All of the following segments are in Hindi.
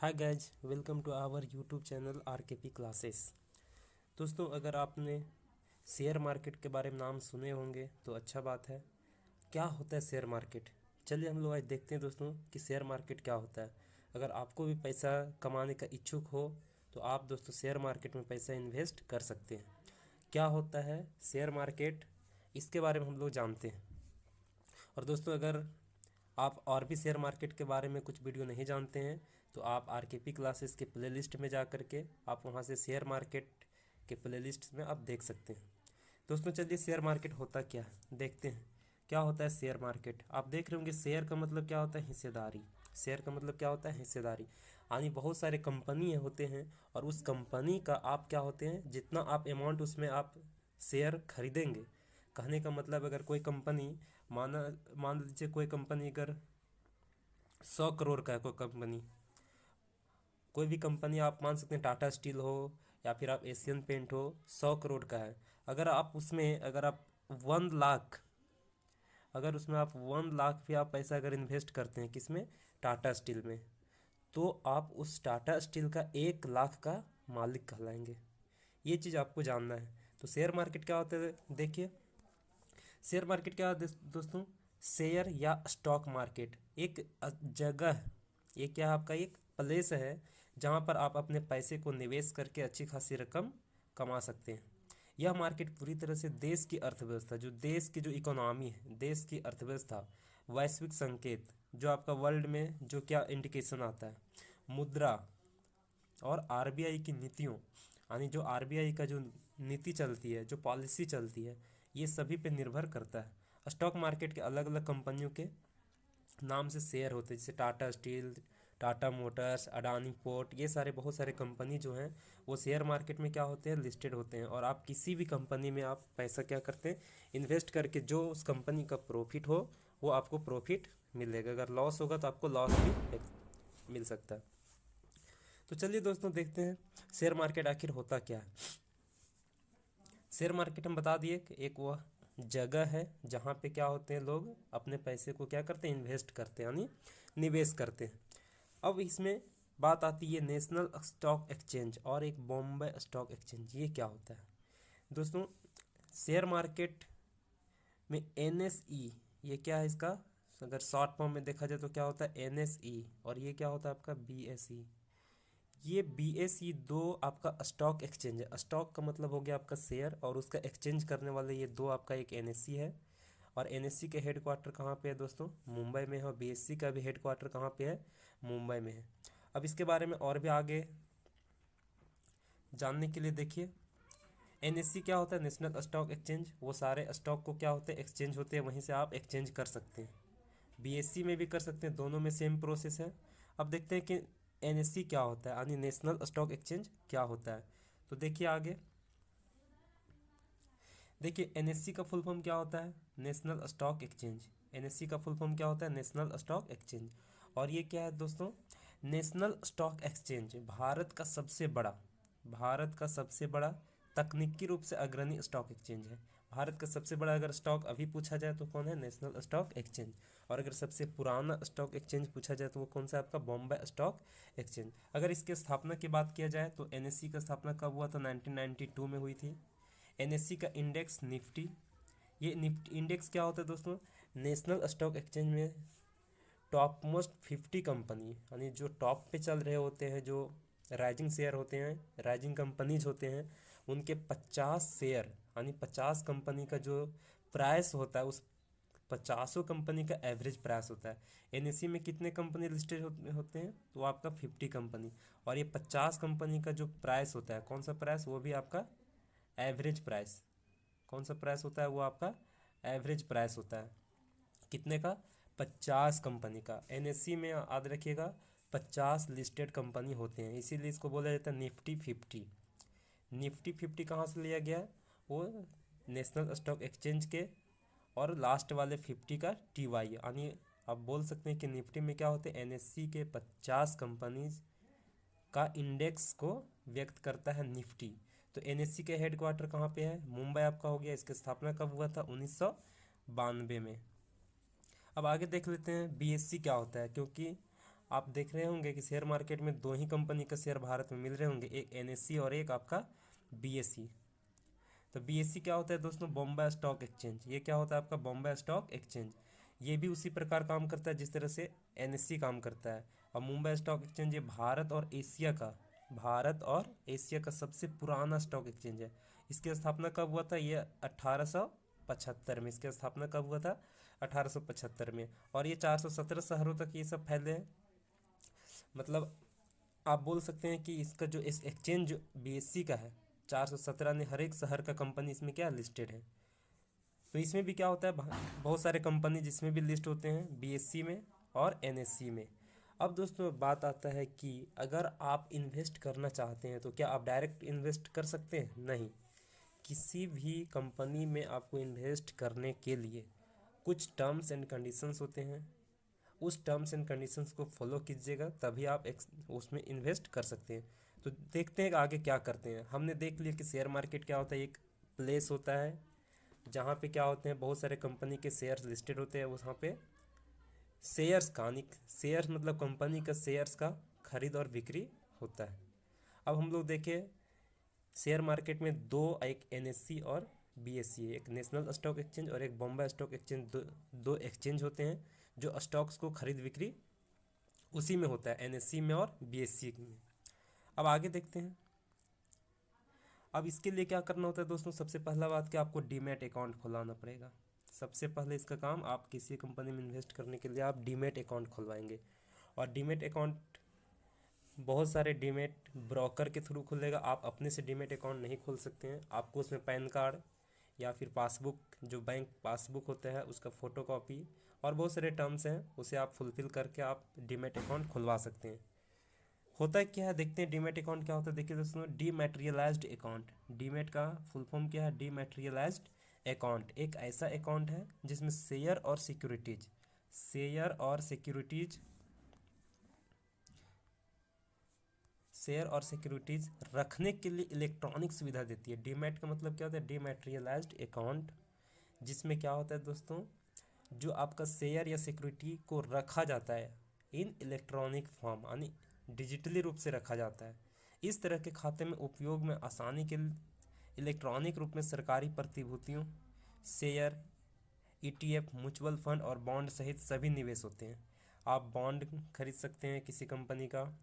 Hi guys, welcome to our YouTube channel RKP classes. दोस्तों, अगर आपने शेयर मार्केट के बारे में नाम सुने होंगे तो अच्छा बात है। क्या होता है शेयर मार्केट? चलिए हम लोग आज देखते हैं दोस्तों कि शेयर मार्केट क्या होता है। अगर आपको भी पैसा कमाने का इच्छुक हो तो आप दोस्तों शेयर मार्केट में पैसा इन्वेस्ट कर सकते हैं। क्या होता है शेयर मार्केट, इसके बारे में हम लोग जानते हैं। और दोस्तों, अगर आप और भी शेयर मार्केट के बारे में कुछ वीडियो नहीं जानते हैं तो आप आरकेपी क्लासेस के प्लेलिस्ट में जा कर के आप वहां से शेयर मार्केट के प्लेलिस्ट में आप देख सकते हैं। दोस्तों चलिए, शेयर मार्केट होता क्या है देखते हैं। क्या होता है शेयर मार्केट? आप देख रहे होंगे शेयर का मतलब क्या होता है? हिस्सेदारी। शेयर का मतलब क्या होता है? हिस्सेदारी। यानी बहुत सारे कंपनी होते हैं और उस कंपनी का आप क्या होते हैं, जितना आप अमाउंट उसमें आप शेयर खरीदेंगे। कहने का मतलब, अगर कोई कंपनी मान लीजिए कोई कंपनी अगर 100 करोड़ का है, कोई कंपनी, कोई भी कंपनी आप मान सकते हैं, टाटा स्टील हो या फिर आप एशियन पेंट हो, 100 करोड़ का है। अगर आप उसमें अगर आप 1 लाख, अगर उसमें आप 1 लाख भी आप पैसा अगर इन्वेस्ट करते हैं किसमें? टाटा स्टील में, तो आप उस टाटा स्टील का 1 लाख का मालिक कहलाएंगे। ये चीज़ आपको जानना है। तो शेयर मार्केट क्या होता है देखिए। शेयर मार्केट क्या होता है दोस्तों? शेयर या स्टॉक मार्केट एक जगह, ये क्या है आपका, एक प्लेस है जहाँ पर आप अपने पैसे को निवेश करके अच्छी खासी रकम कमा सकते हैं। यह मार्केट पूरी तरह से देश की अर्थव्यवस्था, जो देश की जो इकोनॉमी है, देश की अर्थव्यवस्था, वैश्विक संकेत, जो आपका वर्ल्ड में जो क्या इंडिकेशन आता है, मुद्रा और आरबीआई की नीतियों, यानी जो आरबीआई का जो नीति चलती है, जो पॉलिसी चलती है, ये सभी पे निर्भर करता है। स्टॉक मार्केट के अलग अलग कंपनियों के नाम से शेयर होते हैं, जैसे Tata steel, Tata Motors, Adani port, ये सारे बहुत सारे कंपनी जो हैं वो शेयर मार्केट में क्या होते हैं, लिस्टेड होते हैं। और आप किसी भी कंपनी में आप पैसा क्या करते हैं, इन्वेस्ट करके जो उस कंपनी का प्रॉफिट हो वो आपको प्रॉफिट मिलेगा। अगर लॉस होगा तो आपको लॉस भी मिल सकता है। तो चलिए दोस्तों देखते हैं शेयर मार्केट आखिर होता क्या है। शेयर मार्केट हम बता दिए कि एक वह जगह है जहाँ पे क्या होते हैं, लोग अपने पैसे को क्या करते हैं, इन्वेस्ट करते हैं, यानी निवेश करते हैं। अब इसमें बात आती है नेशनल स्टॉक एक्सचेंज और एक बॉम्बे स्टॉक एक्सचेंज। ये क्या होता है दोस्तों? शेयर मार्केट में एनएसई, ये क्या है इसका, अगर शॉर्ट फॉर्म में देखा जाए तो क्या होता है, एनएसई, और ये क्या होता है आपका, बीएसई। ये बीएसई दो आपका स्टॉक एक्सचेंज है। स्टॉक का मतलब हो गया आपका शेयर, और उसका एक्सचेंज करने वाले ये दो आपका, एक एनएसई है, और एनएससी के हेडक्वार्टर कहाँ पे है दोस्तों? मुंबई में है। और बीएससी का भी हेडक्वार्टर कहाँ पे है? मुंबई में है। अब इसके बारे में और भी आगे जानने के लिए देखिए, एनएससी क्या होता है, नेशनल स्टॉक एक्सचेंज। वो सारे स्टॉक को क्या होते हैं, एक्सचेंज होते हैं, वहीं से आप एक्सचेंज कर सकते हैं। बीएससी में भी कर सकते हैं, दोनों में सेम प्रोसेस है। अब देखते हैं कि एनएससी क्या होता है, यानी नेशनल स्टॉक एक्सचेंज क्या होता है। तो देखिए आगे, देखिए एनएससी का फुल फॉर्म क्या होता है, नेशनल स्टॉक एक्सचेंज। एनएससी का फुल फॉर्म क्या होता है, नेशनल स्टॉक एक्सचेंज। और ये क्या है दोस्तों? नेशनल स्टॉक एक्सचेंज भारत का सबसे बड़ा, भारत का सबसे बड़ा तकनीकी रूप से अग्रणी स्टॉक एक्सचेंज है। भारत का सबसे बड़ा अगर स्टॉक अभी पूछा जाए तो कौन है? National stock exchange. और अगर सबसे पुराना स्टॉक एक्सचेंज पूछा जाए तो वो कौन सा है आपका? Bombay stock exchange. अगर इसके स्थापना की बात किया जाए तो एनएससी का स्थापना कब हुआ था? 1992 में हुई थी। एनएससी का इंडेक्स निफ्टी, ये निफ्टी इंडेक्स क्या होता है दोस्तों? नेशनल स्टॉक एक्सचेंज में टॉप मोस्ट 50 कंपनी, यानी जो टॉप पे चल रहे होते हैं, जो राइजिंग शेयर होते हैं, राइजिंग कंपनीज होते हैं, उनके 50 शेयर, यानी 50 कंपनी का जो प्राइस होता है, उस 50 कंपनी का एवरेज प्राइस होता है। एनएससी में कितने कंपनी लिस्टेड होते हैं? तो आपका 50 कंपनी। और ये 50 कंपनी का जो प्राइस होता है, कौन सा प्राइस? वो भी आपका एवरेज प्राइस। कौन सा प्राइस होता है? वो आपका एवरेज प्राइस होता है। कितने का? 50 कंपनी का। एनएससी में याद रखिएगा 50 लिस्टेड कंपनी होते हैं, इसीलिए इसको बोला जाता है निफ्टी 50। निफ्टी 50 कहाँ से लिया गया है? वो नेशनल स्टॉक एक्सचेंज के, और लास्ट वाले 50 का टीवाई, यानी आप बोल सकते हैं कि निफ्टी में क्या होते हैं, एनएससी के 50 कंपनीज का इंडेक्स को व्यक्त करता है निफ्टी। तो एनएससी के हेडक्वार्टर कहाँ पे है? मुंबई आपका हो गया। इसकी स्थापना कब हुआ था? 1992 में। अब आगे देख लेते हैं बीएससी क्या होता है, क्योंकि आप देख रहे होंगे कि शेयर मार्केट में दो ही कंपनी का शेयर भारत में मिल रहे होंगे, एक एनएससी और एक आपका बीएसई। तो बीएसई क्या होता है दोस्तों? Bombay stock exchange. ये क्या होता है आपका? Bombay stock exchange. ये भी उसी प्रकार काम करता है जिस तरह से एनएससी काम करता है। और मुंबई स्टॉक एक्सचेंज ये भारत और एशिया का सबसे पुराना स्टॉक एक्सचेंज है। इसकी स्थापना कब हुआ था? ये 1875 में। इसकी स्थापना कब हुआ था? 1875 में। और ये 417 शहरों तक ये सब फैले हैं। मतलब आप बोल सकते हैं कि इसका जो इस एक्सचेंज बीएससी का है, 417 ने हर एक शहर का कंपनी इसमें क्या लिस्टेड है। तो इसमें भी क्या होता है, बहुत सारे कंपनी जिसमें भी लिस्ट होते हैं बीएससी में और एनएससी में। अब दोस्तों बात आता है कि अगर आप इन्वेस्ट करना चाहते हैं तो क्या आप डायरेक्ट इन्वेस्ट कर सकते हैं? नहीं। किसी भी कंपनी में आपको इन्वेस्ट करने के लिए कुछ टर्म्स एंड कंडीशंस होते हैं। उस टर्म्स एंड कंडीशंस को फॉलो कीजिएगा तभी आप उसमें इन्वेस्ट कर सकते हैं। तो देखते हैं कि आगे क्या करते हैं। हमने देख लिया कि शेयर मार्केट क्या होता है। एक प्लेस होता है जहाँ पे क्या होते हैं, बहुत सारे कंपनी के शेयर्स लिस्टेड होते हैं। वहाँ पे शेयर्स का शेयर्स मतलब कंपनी का शेयर्स का खरीद और बिक्री होता है। अब हम लोग देखें शेयर मार्केट में दो, एक एनएससी और बीएससी है। एक नेशनल स्टॉक एक्सचेंज और एक बॉम्बे स्टॉक एक्सचेंज। दो एक्सचेंज होते हैं जो स्टॉक्स को खरीद बिक्री उसी में होता है, एनएससी में और बीएससी में। अब आगे देखते हैं। अब इसके लिए क्या करना होता है दोस्तों? सबसे पहला बात कि आपको डीमैट अकाउंट खुलवाना पड़ेगा। सबसे पहले इसका काम, आप किसी कंपनी में इन्वेस्ट करने के लिए आप डीमैट अकाउंट खुलवाएंगे। और डीमैट अकाउंट बहुत सारे डीमैट ब्रोकर के थ्रू खुलेगा। आप अपने से डीमैट अकाउंट नहीं खोल सकते हैं। आपको उसमें पैन कार्ड या फिर पासबुक, जो बैंक पासबुक होता है उसका फ़ोटोकॉपी और बहुत सारे टर्म्स हैं, उसे आप फुलफ़िल करके आप डीमैट अकाउंट खुलवा सकते हैं। होता है क्या है, देखते हैं डीमैट अकाउंट क्या होता है। देखिए दोस्तों, डीमैटेरियलाइज्ड अकाउंट, डीमैट का फुल फॉर्म क्या है? डीमैटेरियलाइज्ड अकाउंट एक ऐसा अकाउंट है जिसमें शेयर और सिक्योरिटीज रखने के लिए इलेक्ट्रॉनिक सुविधा देती है। डीमैट का मतलब क्या होता है? डीमैटेरियलाइज्ड अकाउंट, जिसमें क्या होता है दोस्तों, जो आपका शेयर या सिक्योरिटी को रखा जाता है इन इलेक्ट्रॉनिक फॉर्म, यानी डिजिटली रूप से रखा जाता है। इस तरह के खाते में उपयोग में आसानी के इलेक्ट्रॉनिक रूप में सरकारी प्रतिभूतियों, शेयर, ईटीएफ, म्यूचुअल फंड और बॉन्ड सहित सभी निवेश होते हैं। आप बॉन्ड खरीद सकते हैं किसी कंपनी का,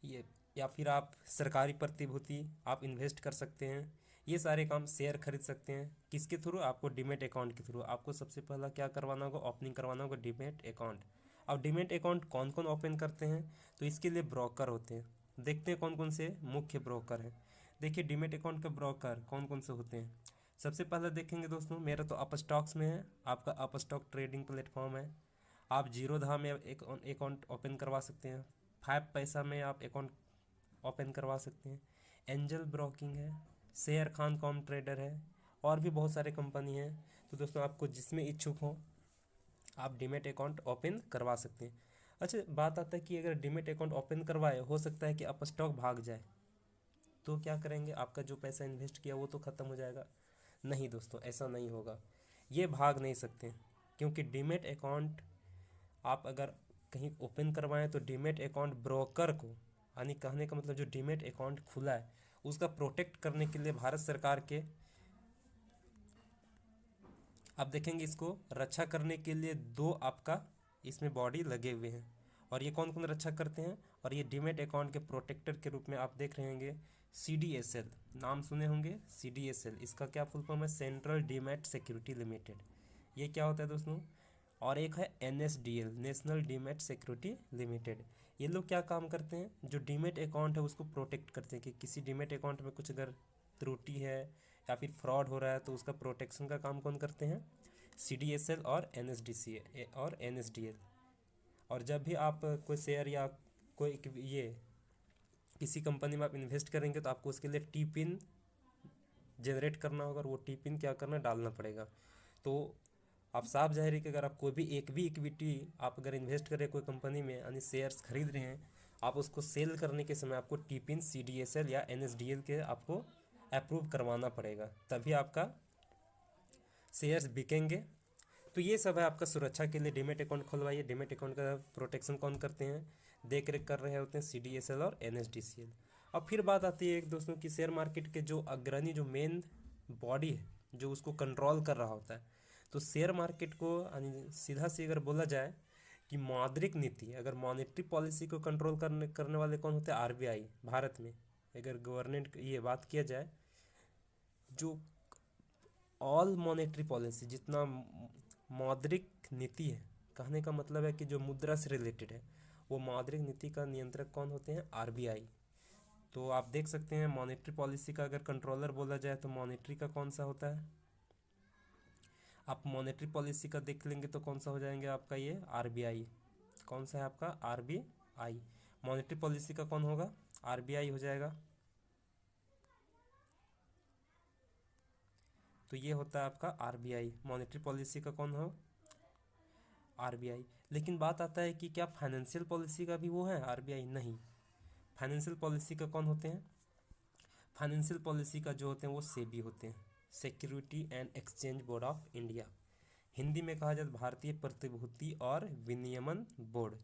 ये, या फिर आप सरकारी प्रतिभूति आप इन्वेस्ट कर सकते हैं। ये सारे काम, शेयर खरीद सकते हैं किसके थ्रू? आपको डीमैट अकाउंट के थ्रू। आपको सबसे पहला क्या करवाना होगा? ओपनिंग करवाना होगा डीमैट अकाउंट। अब डीमैट अकाउंट कौन कौन ओपन करते हैं? तो इसके लिए ब्रोकर होते हैं। देखते हैं कौन कौन से मुख्य ब्रोकर हैं। देखिए डीमैट अकाउंट के ब्रोकर कौन कौन से होते हैं। सबसे पहले देखेंगे दोस्तों, मेरा तो अप स्टॉक्स में है, आपका अप स्टॉक ट्रेडिंग प्लेटफॉर्म है। आप जीरोधा में एक अकाउंट ओपन करवा सकते हैं। 5 पैसा में आप अकाउंट ओपन करवा सकते हैं। एंजल ब्रोकिंग है, शेयर खान कॉम ट्रेडर है, और भी बहुत सारे कंपनी हैं। तो दोस्तों आपको जिसमें इच्छुक हो आप डीमैट अकाउंट ओपन करवा सकते हैं। अच्छा, बात आता है कि अगर डीमैट अकाउंट ओपन करवाए, हो सकता है कि आप स्टॉक भाग जाए, तो क्या करेंगे? आपका जो पैसा इन्वेस्ट किया वो तो ख़त्म हो जाएगा। नहीं दोस्तों, ऐसा नहीं होगा। ये भाग नहीं सकते, क्योंकि डीमैट अकाउंट आप अगर कहीं ओपन करवाएं तो डीमैट अकाउंट ब्रोकर को, यानी कहने का मतलब जो डीमैट अकाउंट खुला है उसका प्रोटेक्ट करने के लिए भारत सरकार के, आप देखेंगे इसको रक्षा करने के लिए दो आपका इसमें बॉडी लगे हुए हैं। और ये कौन कौन रक्षा करते हैं? और ये डीमैट अकाउंट के प्रोटेक्टर के रूप में आप देख रहे होंगे CDSL, नाम सुने होंगे CDSL। इसका क्या फुल फॉर्म है? Central demat security limited. ये क्या होता है दोस्तों? और एक है NSDL, national demat security limited. ये लोग क्या काम करते हैं? जो डीमैट अकाउंट है उसको प्रोटेक्ट करते हैं कि किसी डीमैट अकाउंट में कुछ अगर त्रुटि है या फिर फ्रॉड हो रहा है तो उसका प्रोटेक्शन का काम कौन करते हैं? CDSL और NSDL। और जब भी आप कोई शेयर या कोई ये किसी कंपनी में आप इन्वेस्ट करेंगे तो आपको उसके लिए टी पिन जनरेट करना होगा, और वो टी पिन क्या करना, डालना पड़ेगा। तो आप साफ जाहिर है कि अगर आप कोई भी एक भी इक्विटी आप अगर इन्वेस्ट कर रहे हैं कोई कंपनी में, यानी शेयर्स खरीद रहे हैं, आप उसको सेल करने के समय आपको टी पिन CDSL या NSDL के आपको अप्रूव करवाना पड़ेगा, तभी आपका शेयर्स बिकेंगे, तो ये सब है आपका सुरक्षा के लिए डीमैट अकाउंट खुलवाइए। डीमैट अकाउंट का प्रोटेक्शन कौन करते हैं, देख रेख कर रहे होते हैं CDSL और NSDCL। अब फिर बात आती है एक दोस्तों की शेयर मार्केट के जो अग्रणी जो मेन बॉडी है जो उसको कंट्रोल कर रहा होता है। तो शेयर मार्केट को सीधा सी अगर बोला जाए कि मौद्रिक नीति, अगर मॉनेटरी पॉलिसी को कंट्रोल करने वाले कौन होते हैं, RBI भारत में। अगर गवर्नमेंट ये बात किया जाए, जो ऑल मॉनेटरी पॉलिसी जितना मौद्रिक नीति है, कहने का मतलब है कि जो मुद्रा से रिलेटेड है, वो मौद्रिक नीति का नियंत्रक कौन होते हैं, RBI। तो आप देख सकते हैं मॉनेटरी पॉलिसी का अगर कंट्रोलर बोला जाए तो मॉनेटरी का कौन सा होता है, आप मॉनेटरी पॉलिसी का देख लेंगे तो कौन सा हो जाएंगे आपका ये RBI। कौन सा है आपका RBI। मॉनेटरी पॉलिसी का कौन होगा, RBI हो जाएगा। तो ये होता है आपका RBI, मॉनेटरी पॉलिसी का कौन हो, RBI। लेकिन बात आता है कि क्या फाइनेंशियल पॉलिसी का भी वो है RBI, नहीं। फाइनेंशियल पॉलिसी का कौन होते हैं, फाइनेंशियल पॉलिसी का जो होते हैं वो सेबी होते हैं, security and exchange board of India. Hindi में कहा जाए भारतीय प्रतिभूति और विनियमन बोर्ड।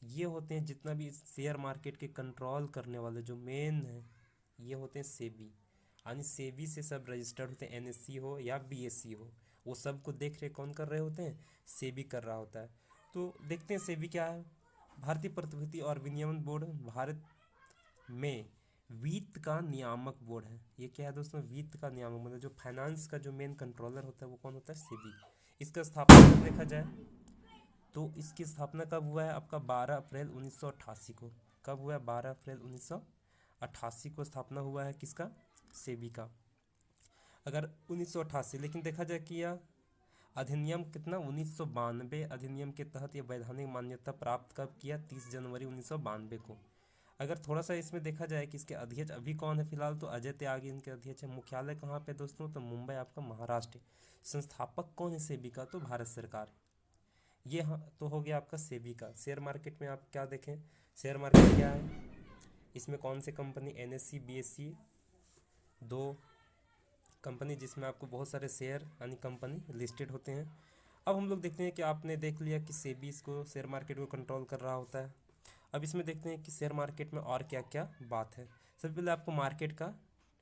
ये होते हैं जितना भी शेयर मार्केट के कंट्रोल करने वाले जो मेन है, ये होते हैं सेबी। यानी सेबी से सब रजिस्टर्ड होते हैं, NSE हो या BSE हो, वो सबको देख रेख कौन कर रहे होते हैं, सेबी कर रहा होता है। तो देखते हैं सेबी क्या है। भारतीय प्रतिभूति और विनियमन बोर्ड भारत में वित्त का नियामक बोर्ड है। ये क्या है दोस्तों, वित्त का नियामक, मतलब जो फाइनेंस का जो मेन कंट्रोलर होता है वो कौन होता है, सेबी। इसका स्थापना कब देखा जाए तो इसकी स्थापना कब हुआ है आपका 12 अप्रैल 1988 को। कब हुआ है, 12 अप्रैल 1988 को स्थापना हुआ है किसका, सेबी का। अगर 1988, लेकिन देखा जाए कि यह अधिनियम कितना 1992 अधिनियम के तहत यह वैधानिक मान्यता प्राप्त कब किया, 30 जनवरी 1992 को। अगर थोड़ा सा इसमें देखा जाए कि इसके अध्यक्ष अभी कौन है फिलहाल, तो अजय त्यागी इनके अध्यक्ष है। मुख्यालय कहाँ पे दोस्तों, तो मुंबई आपका महाराष्ट्र। संस्थापक कौन है सेबी का, तो भारत सरकार है। ये हाँ तो हो गया आपका सेबी का। शेयर मार्केट में आप क्या देखें, शेयर मार्केट क्या है, इसमें कौन से कंपनी, NSE BSE, दो कंपनी जिसमें आपको बहुत सारे शेयर यानी कंपनी लिस्टेड होते हैं। अब हम लोग देखते हैं कि आपने देख लिया कि सेबी इसको शेयर मार्केट को कंट्रोल कर रहा होता है। अब इसमें देखते हैं कि शेयर मार्केट में और क्या क्या बात है। सबसे पहले आपको मार्केट का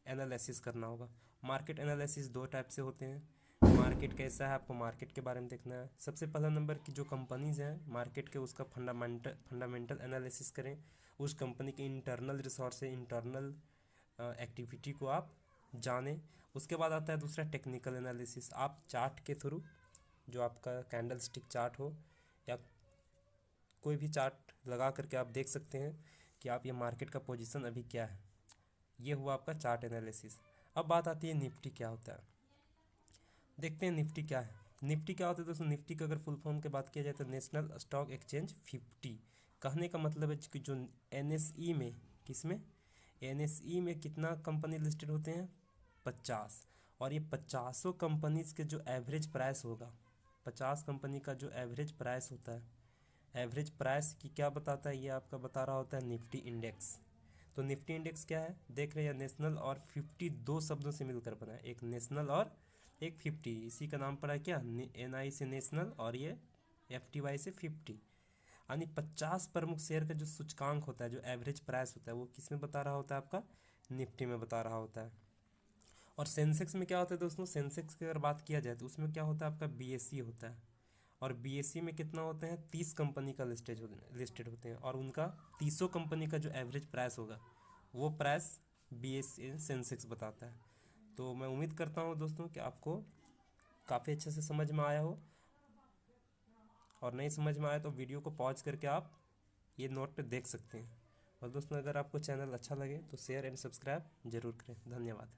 एनालिसिस करना होगा। मार्केट एनालिसिस दो टाइप से होते हैं। मार्केट कैसा है, आपको मार्केट के बारे में देखना है। सबसे पहला नंबर की जो कंपनीज हैं मार्केट के, उसका फंडामेंटल एनालिसिस करें। उस कंपनी के इंटरनल रिसोर्स से इंटरनल एक्टिविटी को आप जानें। उसके बाद आता है दूसरा टेक्निकल एनालिसिस। आप चार्ट के थ्रू, जो आपका कैंडल स्टिक चार्ट हो या कोई भी चार्ट लगा करके आप देख सकते हैं कि आप ये मार्केट का पोजीशन अभी क्या है। ये हुआ आपका चार्ट एनालिसिस। अब बात आती है निफ्टी क्या होता है। देखते हैं निफ्टी क्या है। निफ्टी क्या होता है दोस्तों, निफ्टी का अगर फुल फॉर्म की बात किया जाए तो नेशनल स्टॉक एक्सचेंज 50। कहने का मतलब है कि जो NSE में, किसमें, NSE में कितना कंपनी लिस्टेड होते हैं, 50। और ये 50 कंपनीज के जो एवरेज प्राइस होगा, 50 कंपनी का जो एवरेज प्राइस होता है, एवरेज प्राइस की क्या बताता है, ये आपका बता रहा होता है निफ्टी इंडेक्स। तो निफ्टी इंडेक्स क्या है, देख रहे हैं, नेशनल और 50 दो शब्दों से मिलकर बना है, एक नेशनल और एक 50। इसी का नाम पड़ा है क्या, NI से नेशनल और ये FTY से 50। यानी 50 प्रमुख शेयर का जो सूचकांक होता है, जो एवरेज प्राइस होता है, वो किस में बता रहा होता है, आपका निफ्टी में बता रहा होता है। और सेंसेक्स में क्या होता है दोस्तों, सेंसेक्स की अगर बात किया जाए तो उसमें क्या होता है, आपका BSE होता है। और BSE में कितना होते हैं, 30 कंपनी का लिस्टेड होते हैं। और उनका 30 कंपनी का जो एवरेज प्राइस होगा, वो प्राइस BSE सेंसेक्स बताता है। तो मैं उम्मीद करता हूँ दोस्तों कि आपको काफ़ी अच्छे से समझ में आया हो, और नहीं समझ में आया तो वीडियो को पॉज करके आप ये नोट पे देख सकते हैं। और दोस्तों अगर आपको चैनल अच्छा लगे तो शेयर एंड सब्सक्राइब जरूर करें। धन्यवाद।